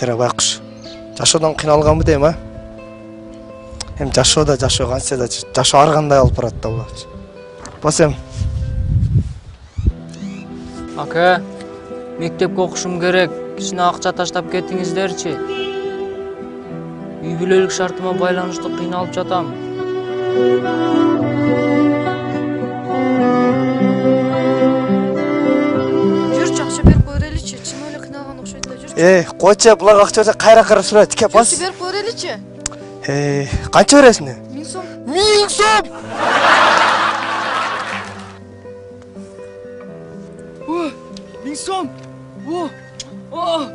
бейшара байкуш. Жашоодан кыйналганбы дейм, а? Эми жашоо канча да жашоо ар кандай алып барат да булачы. Басем. Ака, мектепке окушум керек. Кичине акча таштап кетиңиздерчи. Үй бүлөлүк шартыма байланыштуу кыйналып жатам. Жүрчү, акча берип кой береличи. Чын эле кыйналган окшойт да, жүрчү. Койчу, буларга акча берсе кайра сурат, тике бас. Жүрчү, берип кой береличи. Канча бересиң? 1000 сом. 1000 сом! О, 1000 сом.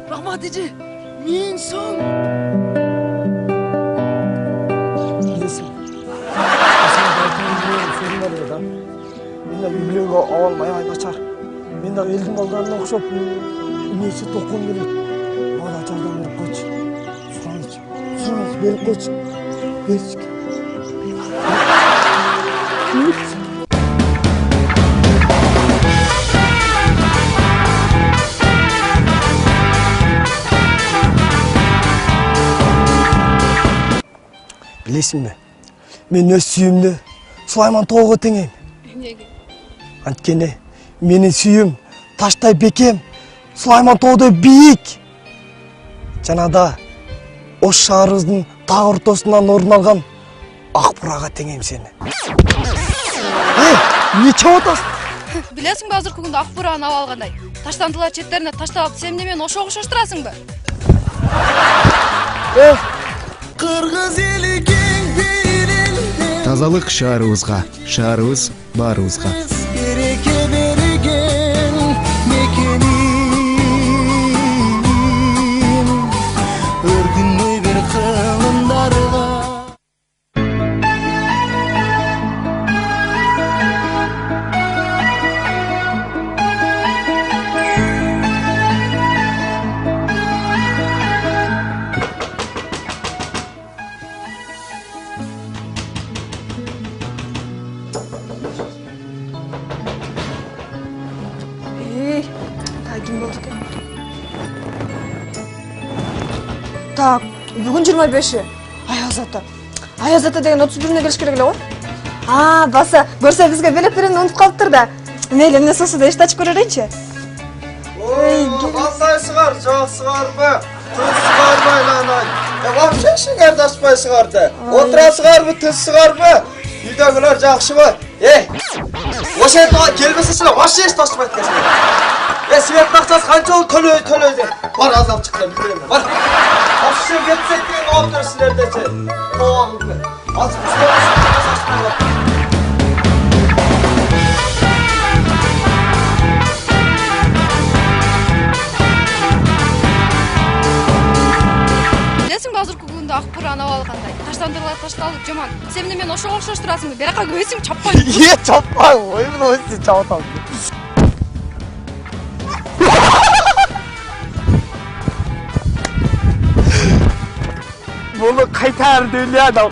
Рахмат эже. 1000 сом. Мен үй бүлөгө албай начар. Мен да элдин балдарына окшоп эмнеси токун келет. Мага жардам берип койчу. Сураңызчы. Берип койчу. Берчи. Билесиңби? Мен өз сүйүмдү Сулайман тоого теңейм. Эмнеге? Анткени менин сүйүм таштай бекем, Сулайман тоодой бийик. Жана да Ош шаарыбыздын таг ортосунан орун алган ак бурага теңейм сени. Эмне чап атасың? Билесиңби, азыркы күндө ак бураны ала алгандай. Таштандылар четтерине таштап алып, сен эмне мени ошого окшоштурасыңбы? Кыргыз эли кең берилди. Тазалык шаарыбызга, шаарыбыз баарыбызга. Береке берген мекеним. Өргүндөй бир кылымдарга. Ким болду экен? Так, бүгүн 25-и. Аяз ата. Аяз ата деген 31-ине келиш керек эле го. Баса, көрсө бизге белек берени унутуп калыптыр да. Мейли, эмне сосу да эштачып көрөрөйүнчү. Кандайсыңар, жаксыңарбы? Тынсыңарбы айланай? Вообще ишиңерди ачпайсыңарды. Отурасыңарбы, тынсыңарбы? Үйдөгүлөр жакшыбы? Ошентип келбесе силер вообще эч ташпайт экенсиңер. Свет акчасы канча болду төлөй деп. Бар азап чыккан билдирем. Бар. Вообще кетсек деген отур силердечи. Тоогуңду. Азыр Билесиңби, азыркы күндө ак бураны ала алгандай. Таштандырлар ташталып жаман. Сен эмне мени ошого окшоштурасыңбы? Берака көбөйсүң, чаппай. чаппай, оймун өзү чапатам. Bunu kaytardı ya da